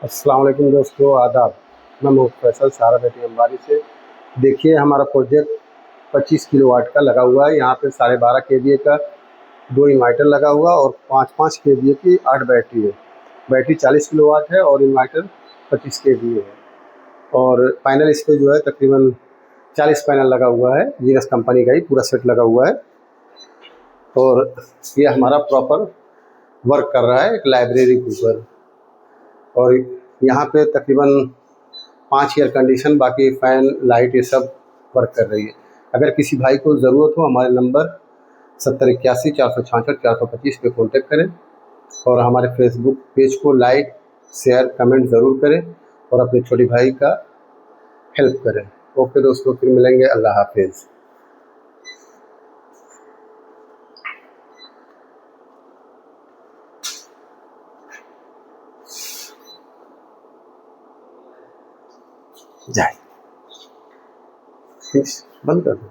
अस्सलाम वालेकुम दोस्तों, आदाब। मैं मोहम्मद फैसल सारा बेटी अंबारी से। देखिए, हमारा प्रोजेक्ट 25 किलोवाट का लगा हुआ है। यहाँ पे 12.5 केवीए का 2 इन्वर्टर लगा हुआ और 5-5 केवीए की 8 बैटरी है। बैटरी 40 किलोवाट है और इन्वर्टर 25 केवीए है। और पैनल इस पे जो है तकरीबन 40 पैनल लगा हुआ है। जीनस कंपनी का ही पूरा सेट लगा हुआ है। और ये हमारा प्रॉपर वर्क कर रहा है एक लाइब्रेरी के ऊपर। और यहाँ पे तकरीबन 5 एयर कंडीशन, बाकी फ़ैन, लाइट, ये सब वर्क कर रही है। अगर किसी भाई को ज़रूरत हो, हमारे नंबर 7081 466 425 पे कॉन्टेक्ट करें और हमारे फेसबुक पेज को लाइक, शेयर, कमेंट ज़रूर करें और अपने छोटे भाई का हेल्प करें। ओके दोस्तों, फिर मिलेंगे। अल्लाह हाफिज़। जाए बंद कर दो।